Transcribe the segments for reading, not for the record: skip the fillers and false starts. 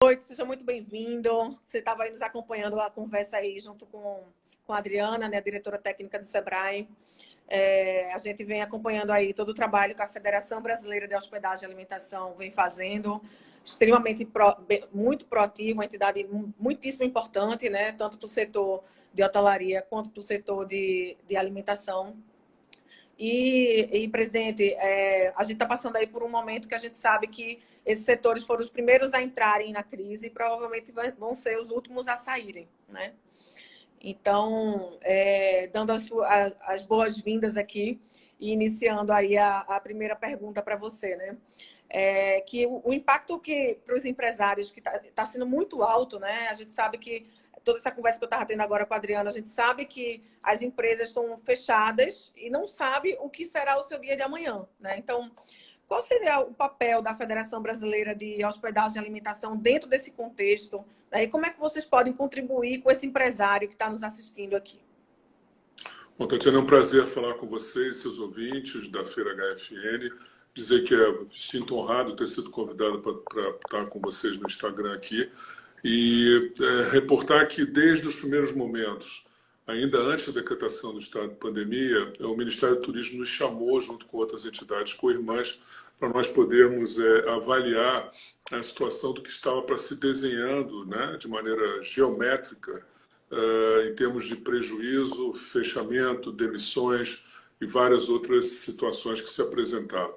noite, seja muito bem-vindo. Você estava aí nos acompanhando a conversa aí junto com a Adriana, né, a diretora técnica do Sebrae. A gente vem acompanhando aí todo o trabalho que a Federação Brasileira de Hospedagem e Alimentação vem fazendo, extremamente muito proativo, uma entidade muitíssimo importante, né, tanto para o setor de hotelaria quanto para o setor de alimentação. Presidente, a gente está passando aí por um momento que a gente sabe que esses setores foram os primeiros a entrarem na crise e provavelmente vão ser os últimos a saírem, né? Então, dando as boas-vindas aqui e iniciando aí a primeira pergunta para você, né? Que o impacto que para os empresários que tá sendo muito alto, né? A gente sabe que toda essa conversa que eu estava tendo agora com a Adriana, a gente sabe que as empresas estão fechadas e não sabe o que será o seu dia de amanhã, né? Então, qual seria o papel da Federação Brasileira de Hospedagem e Alimentação dentro desse contexto? Né? E como é que vocês podem contribuir com esse empresário que está nos assistindo aqui? Bom, Tatiana, é um prazer falar com vocês, seus ouvintes da Feira HFN. Dizer que sinto honrado ter sido convidado para estar com vocês no Instagram aqui. E reportar que desde os primeiros momentos, ainda antes da decretação do estado de pandemia, o Ministério do Turismo nos chamou, junto com outras entidades co-irmãs, para nós podermos avaliar a situação do que estava para se desenhando, né, de maneira geométrica, em termos de prejuízo, fechamento, demissões e várias outras situações que se apresentavam.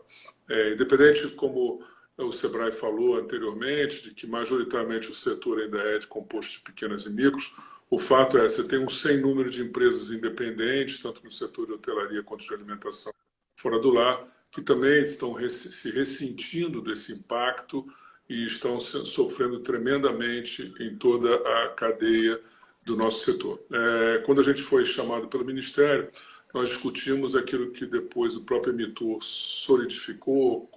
Independente como o Sebrae falou anteriormente, de que majoritariamente o setor ainda é composto de pequenas e micros, o fato é que você tem um sem número de empresas independentes, tanto no setor de hotelaria quanto de alimentação fora do lar, que também estão se ressentindo desse impacto e estão sofrendo tremendamente em toda a cadeia do nosso setor. Quando a gente foi chamado pelo Ministério, nós discutimos aquilo que depois o próprio emitor solidificou,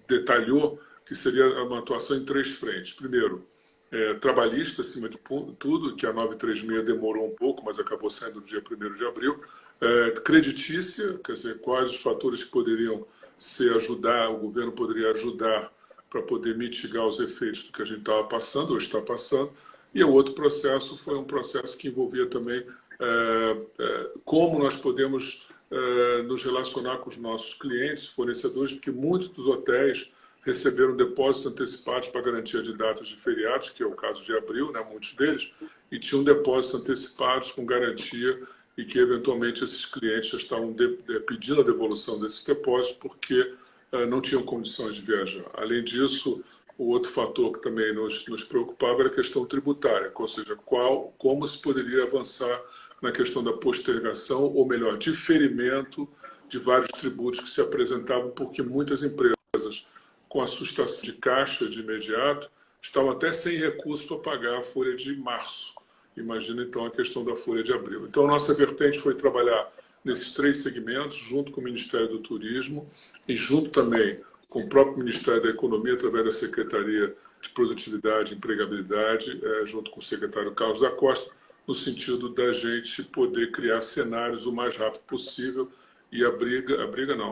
detalhou, que seria uma atuação em três frentes. Primeiro, trabalhista, acima de tudo, que a 936 demorou um pouco, mas acabou saindo no dia 1º de abril. Creditícia, quer dizer, quais os fatores que poderiam o governo poderia ajudar para poder mitigar os efeitos do que a gente estava passando ou está passando. E o outro processo foi um processo que envolvia também como nós podemos nos relacionar com os nossos clientes, fornecedores, porque muitos dos hotéis receberam depósitos antecipados para garantia de datas de feriados, que é o caso de abril, né, muitos deles, e tinham depósitos antecipados com garantia e que, eventualmente, esses clientes já estavam pedindo a devolução desses depósitos porque não tinham condições de viajar. Além disso, o outro fator que também nos preocupava era a questão tributária, ou seja, como se poderia avançar na questão da postergação, ou melhor, diferimento de vários tributos que se apresentavam, porque muitas empresas, com a sustação de caixa de imediato, estavam até sem recurso para pagar a folha de março. Imagina, então, a questão da folha de abril. Então, a nossa vertente foi trabalhar nesses três segmentos, junto com o Ministério do Turismo e junto também com o próprio Ministério da Economia, através da Secretaria de Produtividade e Empregabilidade, junto com o secretário Carlos da Costa, no sentido da gente poder criar cenários o mais rápido possível. E a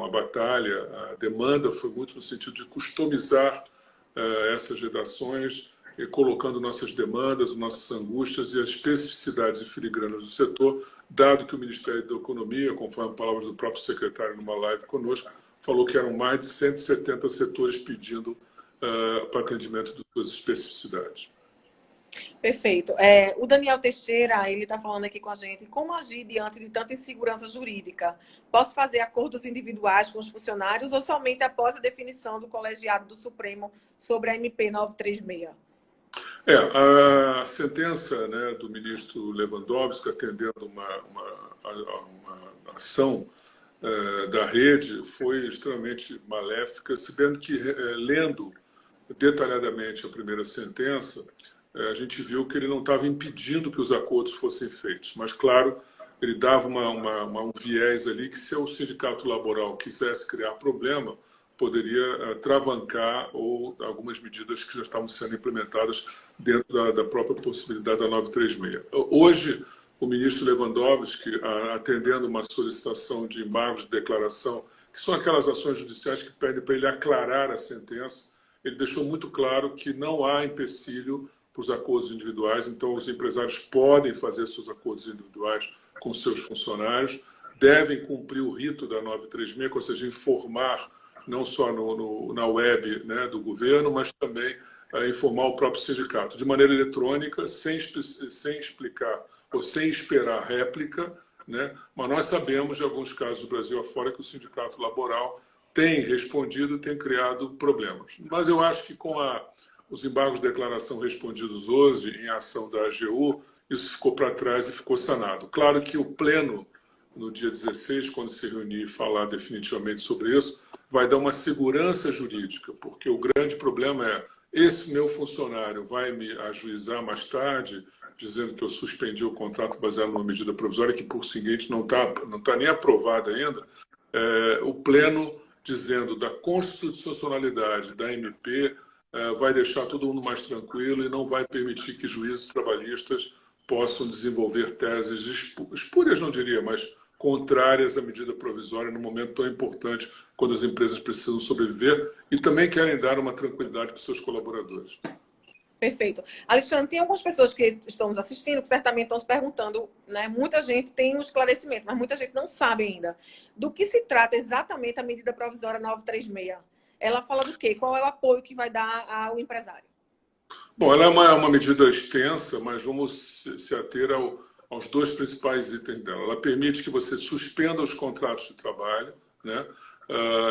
batalha, a demanda foi muito no sentido de customizar essas redações, colocando nossas demandas, nossas angústias e as especificidades e filigranas do setor, dado que o Ministério da Economia, conforme palavras do próprio secretário numa live conosco, falou que eram mais de 170 setores pedindo para atendimento de suas especificidades. Perfeito. O Daniel Teixeira, ele está falando aqui com a gente. Como agir diante de tanta insegurança jurídica? Posso fazer acordos individuais com os funcionários ou somente após a definição do colegiado do Supremo sobre a MP 936? A sentença, né, do ministro Lewandowski, atendendo uma ação da rede, foi extremamente maléfica, se bem que, lendo detalhadamente a primeira sentença, a gente viu que ele não estava impedindo que os acordos fossem feitos, mas, claro, ele dava um viés ali que, se o sindicato laboral quisesse criar problema, poderia travancar ou algumas medidas que já estavam sendo implementadas dentro da própria possibilidade da 936. Hoje, o ministro Lewandowski, atendendo uma solicitação de embargos de declaração, que são aquelas ações judiciais que pedem para ele aclarar a sentença, ele deixou muito claro que não há empecilho para os acordos individuais, então os empresários podem fazer seus acordos individuais com seus funcionários, devem cumprir o rito da 936, ou seja, informar não só na web, né, do governo, mas também informar o próprio sindicato, de maneira eletrônica, sem explicar ou sem esperar réplica, né? Mas nós sabemos de alguns casos do Brasil afora que o sindicato laboral tem respondido, tem criado problemas. Mas eu acho que com os embargos de declaração respondidos hoje em ação da AGU, isso ficou para trás e ficou sanado. Claro que o pleno, no dia 16, quando se reunir e falar definitivamente sobre isso, vai dar uma segurança jurídica, porque o grande problema é: esse meu funcionário vai me ajuizar mais tarde, dizendo que eu suspendi o contrato baseado numa medida provisória que, por seguinte, não tá nem aprovada ainda. O pleno dizendo da constitucionalidade da MP vai deixar todo mundo mais tranquilo e não vai permitir que juízes trabalhistas possam desenvolver teses espúrias, não diria, mas contrárias à medida provisória num momento tão importante, quando as empresas precisam sobreviver e também querem dar uma tranquilidade para os seus colaboradores. Perfeito. Alexandre, tem algumas pessoas que estão nos assistindo que certamente estão se perguntando, né? Muita gente tem um esclarecimento, mas muita gente não sabe ainda do que se trata exatamente a medida provisória 936. Ela fala do quê? Qual é o apoio que vai dar ao empresário? Bom, ela é uma medida extensa, mas vamos se ater aos dois principais itens dela. Ela permite que você suspenda os contratos de trabalho, né?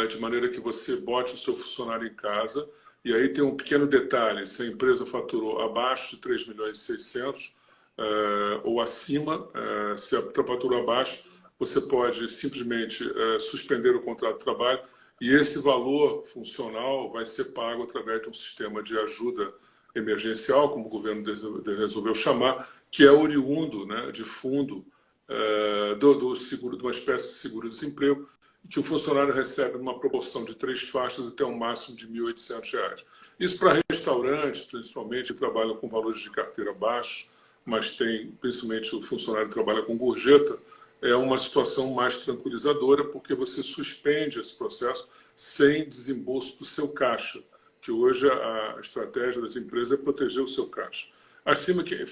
De maneira que você bote o seu funcionário em casa. E aí tem um pequeno detalhe: se a empresa faturou abaixo de 3.600.000 ou acima, se a faturou abaixo, você pode simplesmente suspender o contrato de trabalho e esse valor funcional vai ser pago através de um sistema de ajuda emergencial, como o governo resolveu chamar, que é oriundo, né, de fundo do seguro, de uma espécie de seguro-desemprego, que o funcionário recebe uma proporção de 3 faixas até um máximo de R$ 1.800. Isso para restaurantes, principalmente, que trabalham com valores de carteira baixos, mas tem, principalmente, o funcionário que trabalha com gorjeta, é uma situação mais tranquilizadora, porque você suspende esse processo sem desembolso do seu caixa, que hoje a estratégia das empresas é proteger o seu caixa.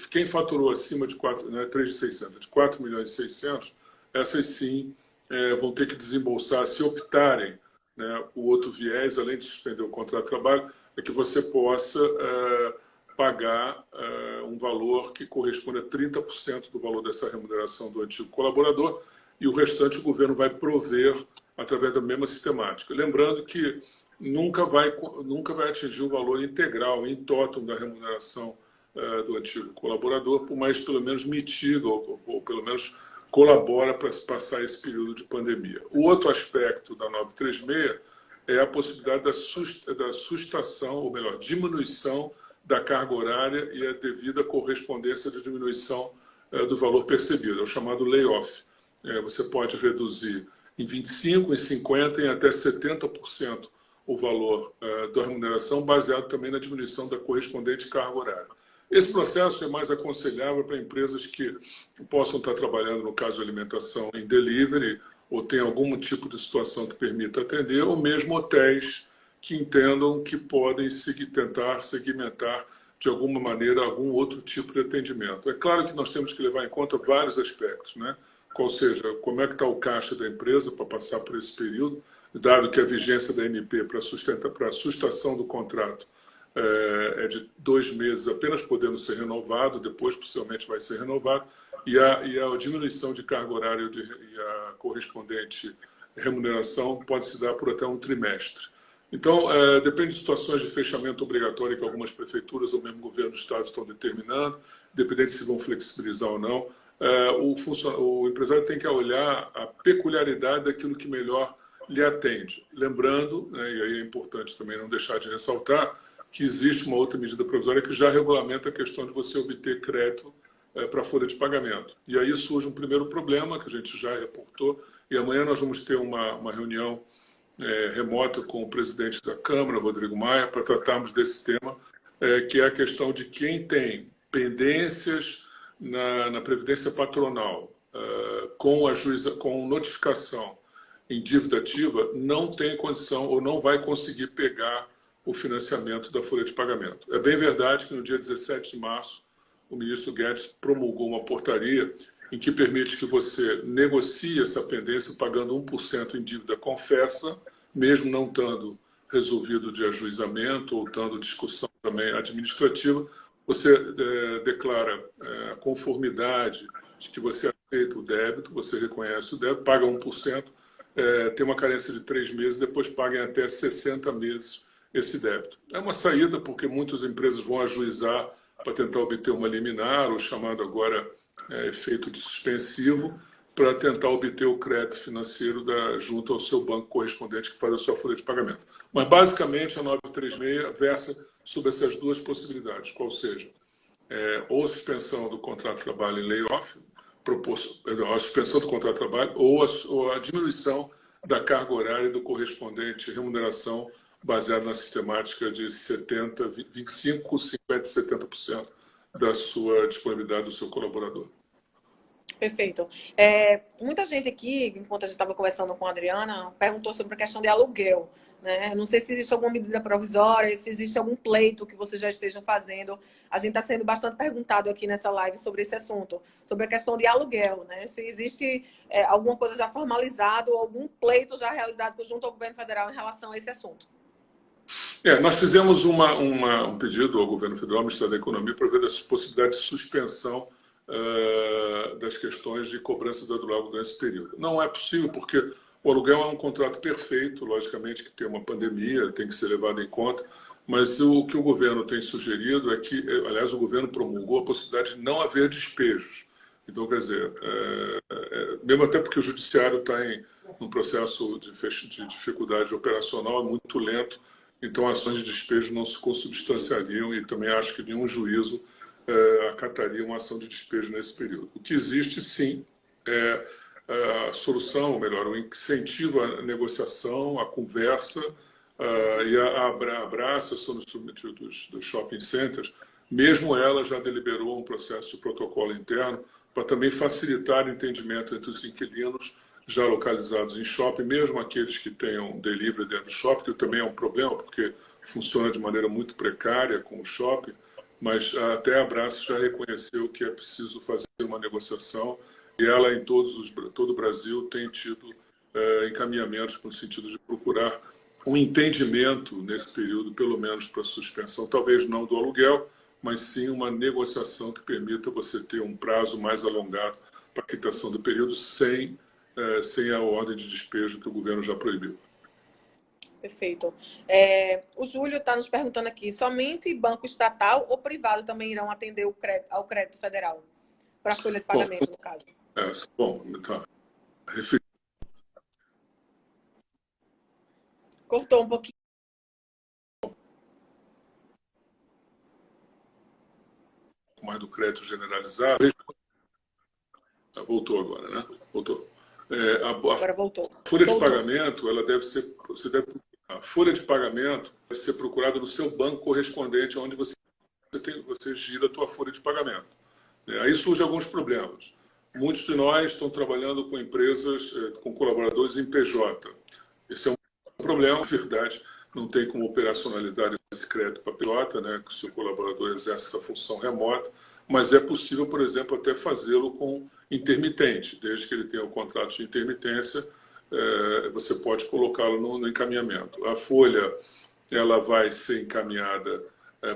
Quem faturou acima de 3.600.000, de 4.600.000, essas sim vão ter que desembolsar, se optarem, né? O outro viés, além de suspender o contrato de trabalho, é que você possa pagar um valor que corresponde a 30% do valor dessa remuneração do antigo colaborador, e o restante o governo vai prover através da mesma sistemática. Lembrando que nunca vai atingir o valor integral, in totum, da remuneração do antigo colaborador, por mais pelo menos mitiga ou pelo menos colabora para passar esse período de pandemia. O outro aspecto da 936 é a possibilidade da sustação, ou melhor, diminuição da carga horária e a devida correspondência de diminuição do valor percebido, é o chamado layoff. Você pode reduzir em 25%, em 50% e até 70% o valor da remuneração, baseado também na diminuição da correspondente carga horária. Esse processo é mais aconselhável para empresas que possam estar trabalhando, no caso de alimentação, em delivery, ou tem algum tipo de situação que permita atender, ou mesmo hotéis que entendam que podem tentar segmentar de alguma maneira algum outro tipo de atendimento. É claro que nós temos que levar em conta vários aspectos, né? Qual seja, como é que está o caixa da empresa para passar por esse período, dado que a vigência da MP para a sustação do contrato é de 2 meses, apenas podendo ser renovado, depois possivelmente vai ser renovado, e a diminuição de carga horária e a correspondente remuneração pode se dar por até um trimestre. Então, depende de situações de fechamento obrigatório que algumas prefeituras ou mesmo governo do estado estão determinando, dependendo se vão flexibilizar ou não. O empresário tem que olhar a peculiaridade daquilo que melhor lhe atende. Lembrando, né, e aí é importante também não deixar de ressaltar, que existe uma outra medida provisória que já regulamenta a questão de você obter crédito para a folha de pagamento. E aí surge um primeiro problema, que a gente já reportou, e amanhã nós vamos ter uma reunião remota com o presidente da Câmara, Rodrigo Maia, para tratarmos desse tema, que é a questão de quem tem pendências na Previdência Patronal com notificação em dívida ativa, não tem condição ou não vai conseguir pegar o financiamento da folha de pagamento. É bem verdade que no dia 17 de março, o ministro Guedes promulgou uma portaria em que permite que você negocie essa pendência pagando 1% em dívida confessa, mesmo não estando resolvido de ajuizamento ou estando discussão também administrativa, você declara conformidade de que você aceita o débito, você reconhece o débito, paga 1%, tem uma carência de 3 meses, depois paga em até 60 meses esse débito. É uma saída porque muitas empresas vão ajuizar para tentar obter uma liminar, o chamado agora efeito de suspensivo, para tentar obter o crédito financeiro junto ao seu banco correspondente que faz a sua folha de pagamento. Mas, basicamente, a 936 versa sobre essas duas possibilidades, qual seja, ou suspensão do contrato de trabalho em layoff, a suspensão do contrato de trabalho, ou a diminuição da carga horária e do correspondente remuneração baseada na sistemática de 70, 25, 50 e 70% da sua disponibilidade do seu colaborador. Perfeito. Muita gente aqui, enquanto a gente estava conversando com a Adriana, perguntou sobre a questão de aluguel. Né? Não sei se existe alguma medida provisória, se existe algum pleito que vocês já estejam fazendo. A gente está sendo bastante perguntado aqui nessa live sobre esse assunto, sobre a questão de aluguel. Né? Se existe alguma coisa já formalizada ou algum pleito já realizado junto ao governo federal em relação a esse assunto. Nós fizemos um pedido ao governo federal, ao Ministério da Economia, para ver a possibilidade de suspensão das questões de cobrança do aluguel nesse período. Não é possível, porque o aluguel é um contrato perfeito, logicamente que tem uma pandemia, tem que ser levado em conta, mas o que o governo tem sugerido é que, aliás, o governo promulgou a possibilidade de não haver despejos. Então, quer dizer, mesmo até porque o judiciário está num processo de dificuldade operacional, é muito lento, então ações de despejo não se consubstanciariam e também acho que nenhum juízo acataria uma ação de despejo nesse período. O que existe, sim, é a solução, ou melhor, o incentivo à negociação, à conversa e a abraço nos submetidos dos shopping centers. Mesmo ela já deliberou um processo de protocolo interno para também facilitar o entendimento entre os inquilinos já localizados em shopping, mesmo aqueles que tenham delivery dentro do shopping, que também é um problema, porque funciona de maneira muito precária com o shopping, mas até a Abraço já reconheceu que é preciso fazer uma negociação e ela, em todo o Brasil, tem tido encaminhamentos no sentido de procurar um entendimento nesse período, pelo menos para a suspensão, talvez não do aluguel, mas sim uma negociação que permita você ter um prazo mais alongado para a quitação do período sem a ordem de despejo que o governo já proibiu. Perfeito. O Júlio está nos perguntando aqui, somente banco estatal ou privado também irão atender ao crédito federal? Para a folha de pagamento, no caso. Bom, tá. Cortou um pouquinho. Mais do crédito generalizado. Voltou agora, né? Voltou. Agora voltou. A folha de pagamento, ela deve ser, a folha de pagamento deve ser procurada no seu banco correspondente, onde você gira a tua folha de pagamento. Aí surgem alguns problemas. Muitos de nós estão trabalhando com empresas, com colaboradores em PJ. Esse é um problema, na verdade, não tem como operacionalidade esse crédito para PJ, né, que o seu colaborador exerce essa função remota, mas é possível, por exemplo, até fazê-lo com intermitente, desde que ele tenha o contrato de intermitência, você pode colocá-lo no encaminhamento. A folha ela vai ser encaminhada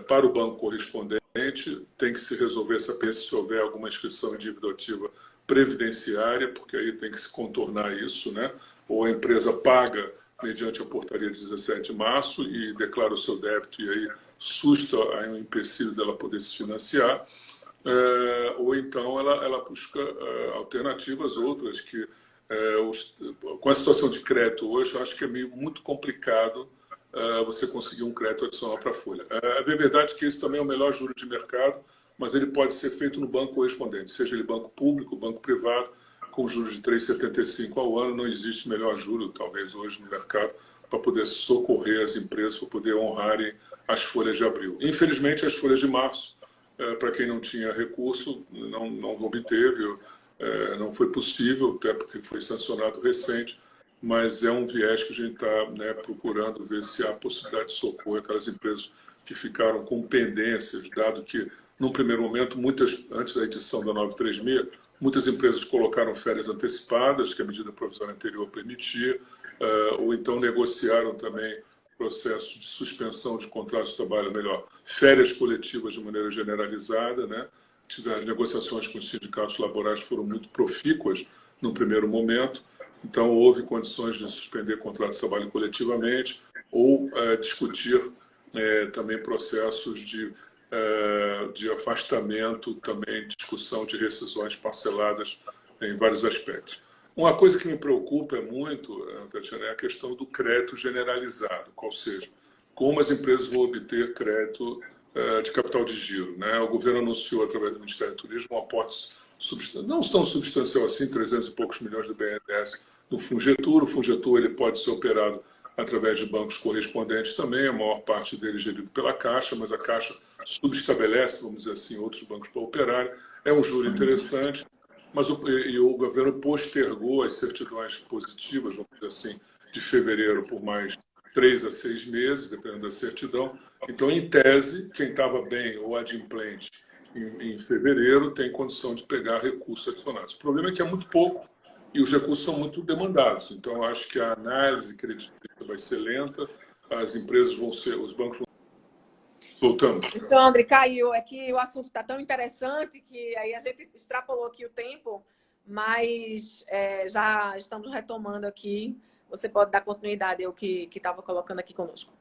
para o banco correspondente, tem que se resolver essa peça se houver alguma inscrição em dívida ativa previdenciária, porque aí tem que se contornar isso, né? Ou a empresa paga mediante a portaria de 17 de março e declara o seu débito e aí susta um empecilho dela poder se financiar, ou então ela busca alternativas outras que, com a situação de crédito hoje, eu acho que é muito complicado você conseguir um crédito adicional para a folha. É verdade que esse também é o melhor juro de mercado, mas ele pode ser feito no banco correspondente, seja ele banco público, banco privado, com juros de 3,75 ao ano, não existe melhor juro, talvez hoje no mercado, para poder socorrer as empresas, para poder honrarem as folhas de abril. Infelizmente, as folhas de março, para quem não tinha recurso, não obteve, não foi possível, até porque foi sancionado recente, mas é um viés que a gente está, né, procurando ver se há possibilidade de socorro aquelas empresas que ficaram com pendências, dado que, num primeiro momento, antes da edição da 936, muitas empresas colocaram férias antecipadas, que a medida provisória anterior permitia, ou então negociaram também processos de suspensão de contratos de trabalho, melhor, férias coletivas de maneira generalizada, né? As negociações com os sindicatos laborais foram muito profícuas no primeiro momento, então houve condições de suspender contratos de trabalho coletivamente ou discutir também processos de afastamento, também discussão de rescisões parceladas em vários aspectos. Uma coisa que me preocupa muito, Tatiana, é a questão do crédito generalizado, ou seja, como as empresas vão obter crédito de capital de giro, né? O governo anunciou, através do Ministério do Turismo, um aporte não tão substancial assim, 300 e poucos milhões do BNDES no Fungetur. O Fungetur ele pode ser operado através de bancos correspondentes também, a maior parte deles gerido pela Caixa, mas a Caixa subestabelece, vamos dizer assim, outros bancos para operarem. É um juro interessante, mas o governo postergou as certidões positivas, vamos dizer assim, de fevereiro por mais 3 a 6 meses, dependendo da certidão. Então, em tese, quem estava bem ou adimplente em fevereiro tem condição de pegar recursos adicionados. O problema é que é muito pouco e os recursos são muito demandados. Então, acho que a análise creditícia vai ser lenta, as empresas vão ser, os bancos vão... Voltamos. Alexandre, caiu. É que o assunto está tão interessante que aí a gente extrapolou aqui o tempo, mas já estamos retomando aqui. Você pode dar continuidade ao que estava colocando aqui conosco.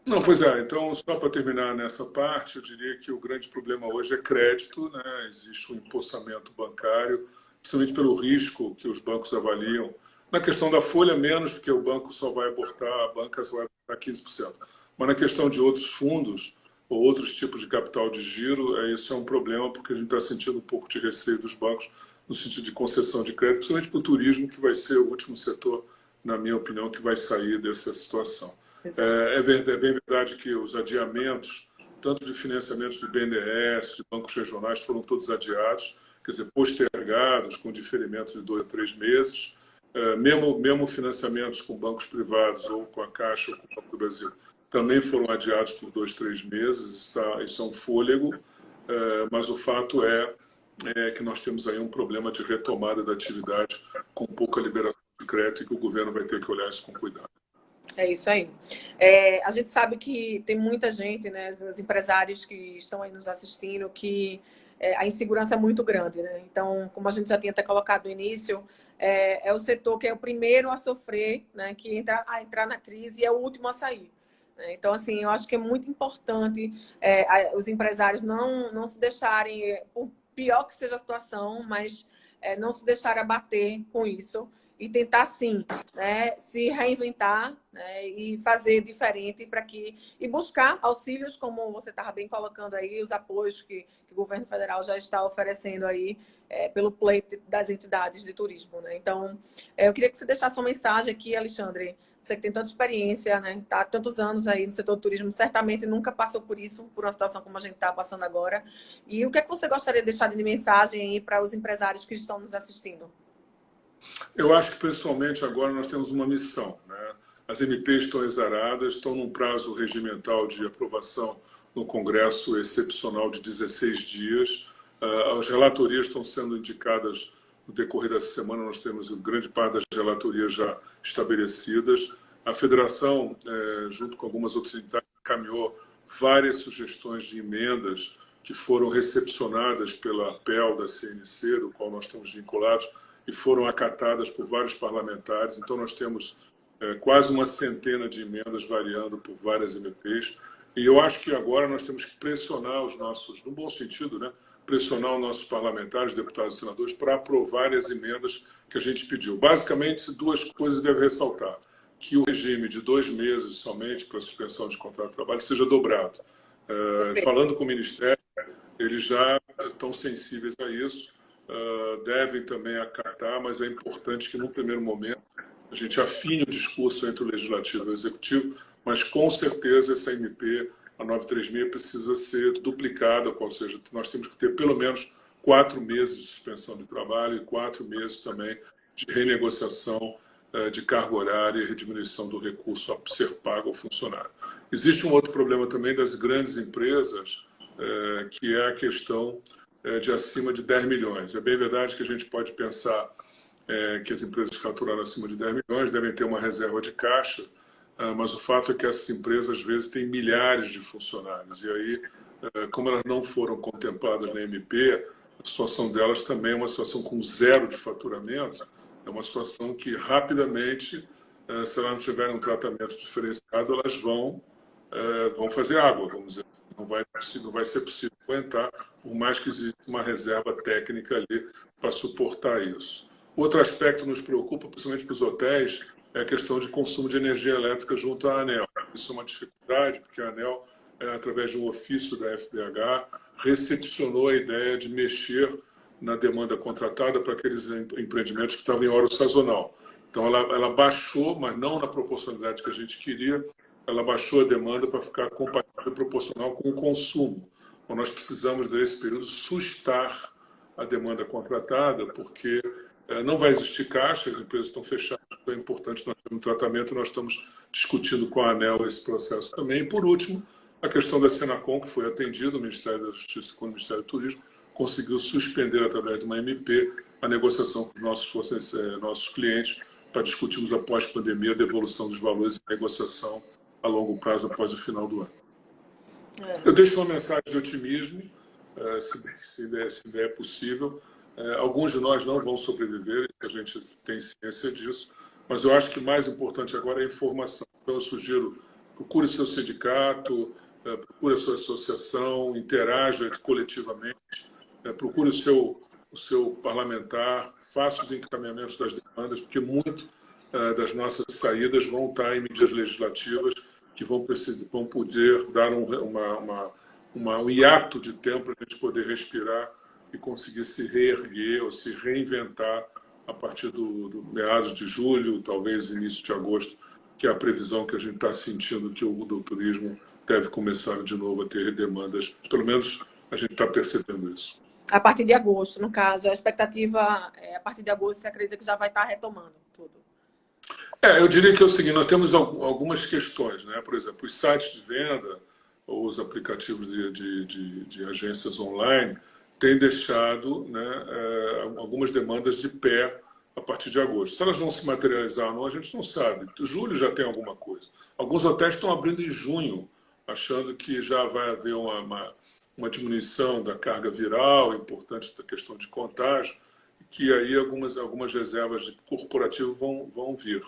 Não, pois é. Então, só para terminar nessa parte, eu diria que o grande problema hoje é crédito, né? Existe um empossamento bancário, principalmente pelo risco que os bancos avaliam. Na questão da folha, menos, porque o banco só vai aportar, a banca só vai aportar 15%. Mas na questão de outros fundos ou outros tipos de capital de giro, isso é um problema, porque a gente está sentindo um pouco de receio dos bancos no sentido de concessão de crédito, principalmente para o turismo, que vai ser o último setor, na minha opinião, que vai sair dessa situação. É bem verdade que os adiamentos, tanto de financiamentos do BNDES, de bancos regionais, foram todos adiados, quer dizer, postergados, com diferimento de 2 a 3 meses. Mesmo financiamentos com bancos privados, ou com a Caixa, ou com o Banco do Brasil, também foram adiados por 2, 3 meses. Isso é um fôlego, mas o fato é que nós temos aí um problema de retomada da atividade com pouca liberação de crédito e que o governo vai ter que olhar isso com cuidado. É isso aí. A gente sabe que tem muita gente, né, os empresários que estão aí nos assistindo, que a insegurança é muito grande, né? Então, como a gente já tinha até colocado no início, é o setor que é o primeiro a sofrer, né, que entrar na crise e é o último a sair. Né? Então, assim, eu acho que é muito importante os empresários não se deixarem, por pior que seja a situação, mas não se deixarem abater com isso. E tentar, sim, né, se reinventar, né, e fazer diferente e buscar auxílios, como você estava bem colocando aí, os apoios que o governo federal já está oferecendo aí pelo pleito das entidades de turismo. Né? Então, eu queria que você deixasse uma mensagem aqui, Alexandre. Você que tem tanta experiência, né, tá há tantos anos aí no setor do turismo, certamente nunca passou por isso, por uma situação como a gente está passando agora. E o que é que você gostaria de deixar de mensagem aí para os empresários que estão nos assistindo? Eu acho que, principalmente, agora nós temos uma missão. Né? As MPs estão exaradas, estão num prazo regimental de aprovação no Congresso excepcional de 16 dias. As relatorias estão sendo indicadas no decorrer dessa semana, nós temos grande parte das relatorias já estabelecidas. A Federação, junto com algumas outras entidades, encaminhou várias sugestões de emendas que foram recepcionadas pela APEL da CNC, do qual nós estamos vinculados, e foram acatadas por vários parlamentares. Então, nós temos quase uma centena de emendas variando por várias MPs. E eu acho que agora nós temos que pressionar os nossos, no bom sentido, né? Pressionar os nossos parlamentares, deputados e senadores, para aprovarem as emendas que a gente pediu. Basicamente, 2 coisas devem ressaltar. Que o regime de 2 meses somente para suspensão de contrato de trabalho seja dobrado. Falando com o Ministério, eles já estão sensíveis a isso. Devem também acatar, mas é importante que, no primeiro momento, a gente afine o discurso entre o Legislativo e o Executivo, mas, com certeza, essa MP, a 936, precisa ser duplicada, ou seja, nós temos que ter pelo menos 4 meses de suspensão de trabalho e 4 meses também de renegociação de carga horária e diminuição do recurso a ser pago ao funcionário. Existe um outro problema também das grandes empresas, que é a questão de acima de 10 milhões. É bem verdade que a gente pode pensar que as empresas que faturaram acima de 10 milhões devem ter uma reserva de caixa, mas o fato é que essas empresas, às vezes, têm milhares de funcionários. E aí, como elas não foram contempladas na MP, a situação delas também é uma situação com zero de faturamento, é uma situação que, rapidamente, se elas não tiverem um tratamento diferenciado, elas vão fazer água, vamos dizer. Não vai ser possível aguentar, por mais que exista uma reserva técnica ali para suportar isso. Outro aspecto que nos preocupa, principalmente para os hotéis, é a questão de consumo de energia elétrica junto à ANEEL. Isso é uma dificuldade, porque a ANEEL, através de um ofício da FBH, recepcionou a ideia de mexer na demanda contratada para aqueles empreendimentos que estavam em hora sazonal. Então, ela baixou, mas não na proporcionalidade que a gente queria, ela baixou a demanda para ficar compatível e proporcional com o consumo. Então, nós precisamos, nesse período, sustar a demanda contratada, porque não vai existir caixa, as empresas estão fechadas, então é importante nós termos um tratamento, nós estamos discutindo com a ANEEL esse processo também. E, por último, a questão da Senacom, que foi atendida, o Ministério da Justiça com o Ministério do Turismo, conseguiu suspender, através de uma MP, a negociação com os nossos clientes para discutirmos, após a pandemia, a devolução dos valores e negociação a longo prazo após o final do ano. Eu deixo uma mensagem de otimismo, se der possível. Alguns de nós não vão sobreviver, a gente tem ciência disso, mas eu acho que o mais importante agora é a informação. Então, eu sugiro, procure seu sindicato, procure a sua associação, interaja coletivamente, procure o seu parlamentar, faça os encaminhamentos das demandas, porque muito das nossas saídas vão estar em medidas legislativas que vão poder dar um hiato de tempo para a gente poder respirar e conseguir se reerguer ou se reinventar a partir do meados de julho, talvez início de agosto, que é a previsão que a gente está sentindo que o turismo deve começar de novo a ter demandas. Pelo menos a gente está percebendo isso. A partir de agosto, no caso, a expectativa a partir de agosto, você acredita que já vai estar retomando tudo? Eu diria que é o seguinte, nós temos algumas questões, né? Por exemplo, os sites de venda ou os aplicativos de agências online têm deixado, né, algumas demandas de pé a partir de agosto. Se elas vão se materializar ou não, a gente não sabe. Julho já tem alguma coisa. Alguns hotéis estão abrindo em junho, achando que já vai haver uma diminuição da carga viral, importante da questão de contágio, que aí algumas reservas de corporativo vão vir.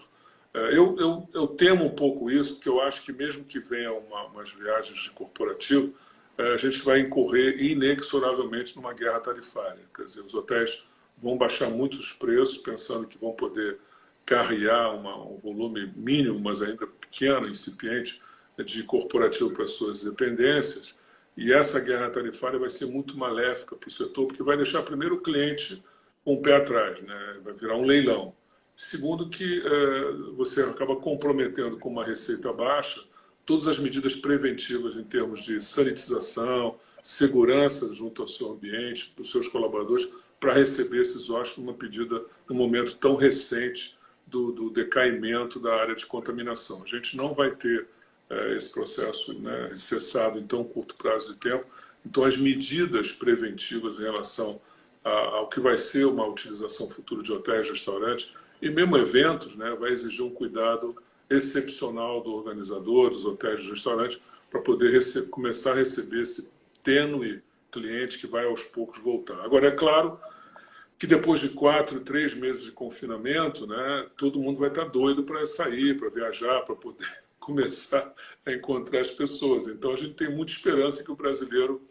Eu temo um pouco isso, porque eu acho que mesmo que venham umas viagens de corporativo, a gente vai incorrer inexoravelmente numa guerra tarifária. Quer dizer, os hotéis vão baixar muito os preços, pensando que vão poder carrear um volume mínimo, mas ainda pequeno, incipiente, de corporativo para suas dependências. E essa guerra tarifária vai ser muito maléfica para o setor, porque vai deixar primeiro o cliente com o pé atrás, né? Vai virar um leilão. Segundo, que você acaba comprometendo com uma receita baixa todas as medidas preventivas em termos de sanitização, segurança junto ao seu ambiente, dos seus colaboradores, para receber esses hóspedes num momento tão recente do decaimento da área de contaminação. A gente não vai ter esse processo, né, cessado em tão curto prazo de tempo. Então, as medidas preventivas em relação ao que vai ser uma utilização futura de hotéis, restaurantes e mesmo eventos, né, vai exigir um cuidado excepcional do organizador, dos hotéis, dos restaurantes, para poder começar a receber esse tênue cliente que vai aos poucos voltar. Agora, é claro que depois de 4, 3 meses de confinamento, né, todo mundo vai estar doido para sair, para viajar, para poder começar a encontrar as pessoas. Então, a gente tem muita esperança que o brasileiro,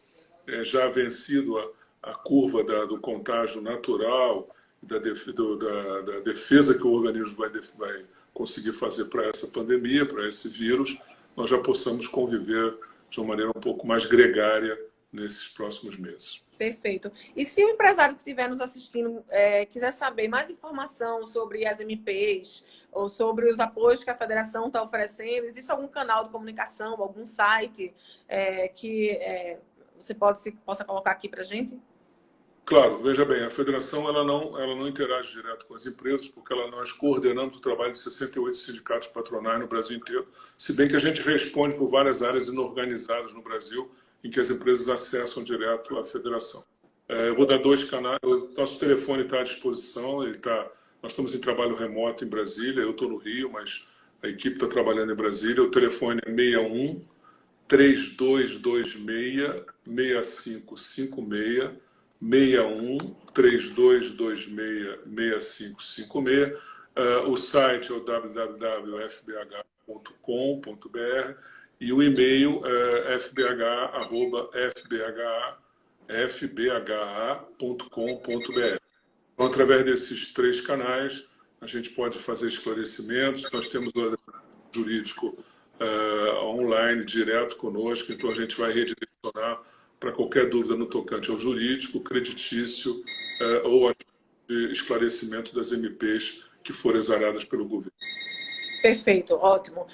já vencido a curva do contágio natural, da defesa que o organismo vai conseguir fazer para essa pandemia, para esse vírus, nós já possamos conviver de uma maneira um pouco mais gregária nesses próximos meses. Perfeito. E se o empresário que estiver nos assistindo quiser saber mais informação sobre as MPs ou sobre os apoios que a federação está oferecendo, existe algum canal de comunicação, algum site que você possa colocar aqui para a gente? Claro, veja bem, a federação ela não interage direto com as empresas, porque nós coordenamos o trabalho de 68 sindicatos patronais no Brasil inteiro, se bem que a gente responde por várias áreas inorganizadas no Brasil, em que as empresas acessam direto à federação. Eu vou dar 2 canais, o nosso telefone está à disposição, nós estamos em trabalho remoto em Brasília, eu estou no Rio, mas a equipe está trabalhando em Brasília, o telefone é 61 3226 6556, 61 3226 6556. O site é o www.fbh.com.br e o e-mail é fbh@fbha.com.br. Então, através desses 3 canais, a gente pode fazer esclarecimentos. Nós temos o jurídico online, direto conosco, então a gente vai redirecionar para qualquer dúvida no tocante ao jurídico, creditício ou a esclarecimento das MPs que forem exaradas pelo governo. Perfeito, ótimo.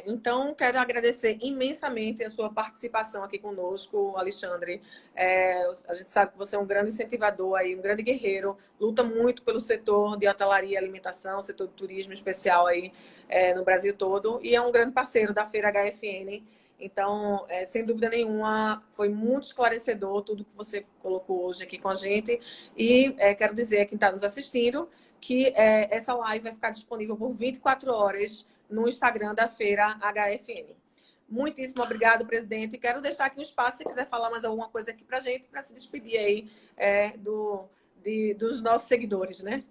Então, quero agradecer imensamente a sua participação aqui conosco, Alexandre. A gente sabe que você é um grande incentivador, aí, um grande guerreiro, luta muito pelo setor de hotelaria e alimentação, setor de turismo especial aí, no Brasil todo, e é um grande parceiro da Feira HFN. Então, sem dúvida nenhuma, foi muito esclarecedor tudo que você colocou hoje aqui com a gente. E quero dizer a quem está nos assistindo que essa live vai ficar disponível por 24 horas no Instagram da Feira HFN. Muitíssimo obrigado, presidente. Quero deixar aqui um espaço, se quiser falar mais alguma coisa aqui para a gente, para se despedir aí dos nossos seguidores, né?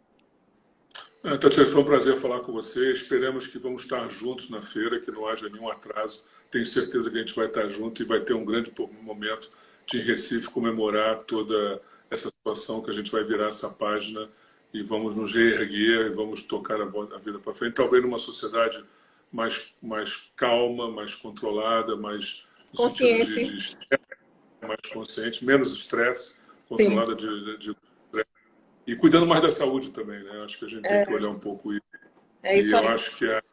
Tatiana, foi um prazer falar com você. Esperamos que vamos estar juntos na feira, que não haja nenhum atraso. Tenho certeza que a gente vai estar junto e vai ter um grande momento de em Recife comemorar toda essa situação, que a gente vai virar essa página e vamos nos reerguer e vamos tocar a vida para frente. Talvez numa sociedade mais calma, mais controlada, mais no consciente. sentido de estresse, mais consciente, menos estresse, controlada de estresse. E cuidando mais da saúde também, né? Acho que a gente tem que olhar um pouco isso. Isso e eu aí. acho que a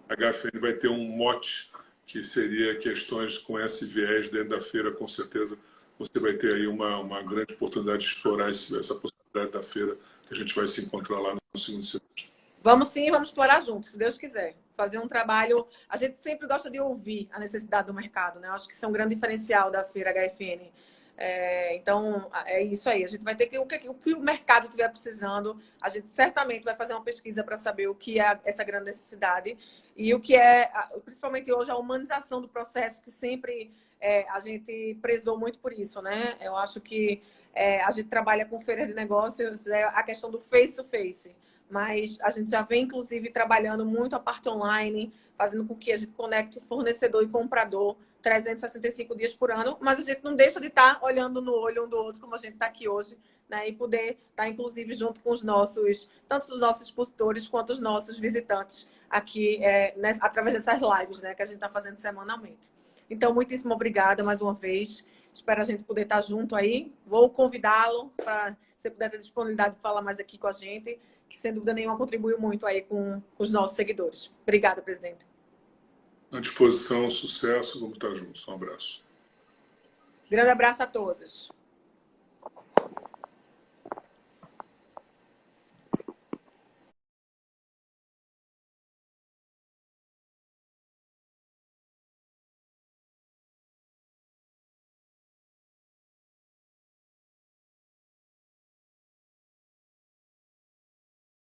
HFN vai ter um mote que seria questões com esse viés dentro da feira, com certeza você vai ter aí uma grande oportunidade de explorar essa possibilidade da feira, que a gente vai se encontrar lá no segundo semestre. Vamos sim, vamos explorar juntos, se Deus quiser. Fazer um trabalho... A gente sempre gosta de ouvir a necessidade do mercado, né? Eu acho que isso é um grande diferencial da Feira HFN. Então, é isso aí. A gente vai ter o que o mercado estiver precisando, a gente certamente vai fazer uma pesquisa para saber o que é essa grande necessidade e o que é, principalmente hoje, a humanização do processo, que sempre a gente prezou muito por isso, né? Eu acho que a gente trabalha com feiras de negócios, a questão do face-to-face. Mas a gente já vem, inclusive, trabalhando muito a parte online, fazendo com que a gente conecte fornecedor e comprador 365 dias por ano, mas a gente não deixa de estar olhando no olho um do outro, como a gente está aqui hoje, né? E poder estar, inclusive, junto com tanto os nossos expositores quanto os nossos visitantes aqui, através dessas lives, né? Que a gente está fazendo semanalmente. Então, muitíssimo obrigada mais uma vez. Espero a gente poder estar junto aí. Vou convidá-lo para você puder ter disponibilidade de falar mais aqui com a gente, que sem dúvida nenhuma contribuiu muito aí com os nossos seguidores. Obrigada, presidente. À disposição, sucesso, vamos estar juntos. Um abraço. Grande abraço a todos.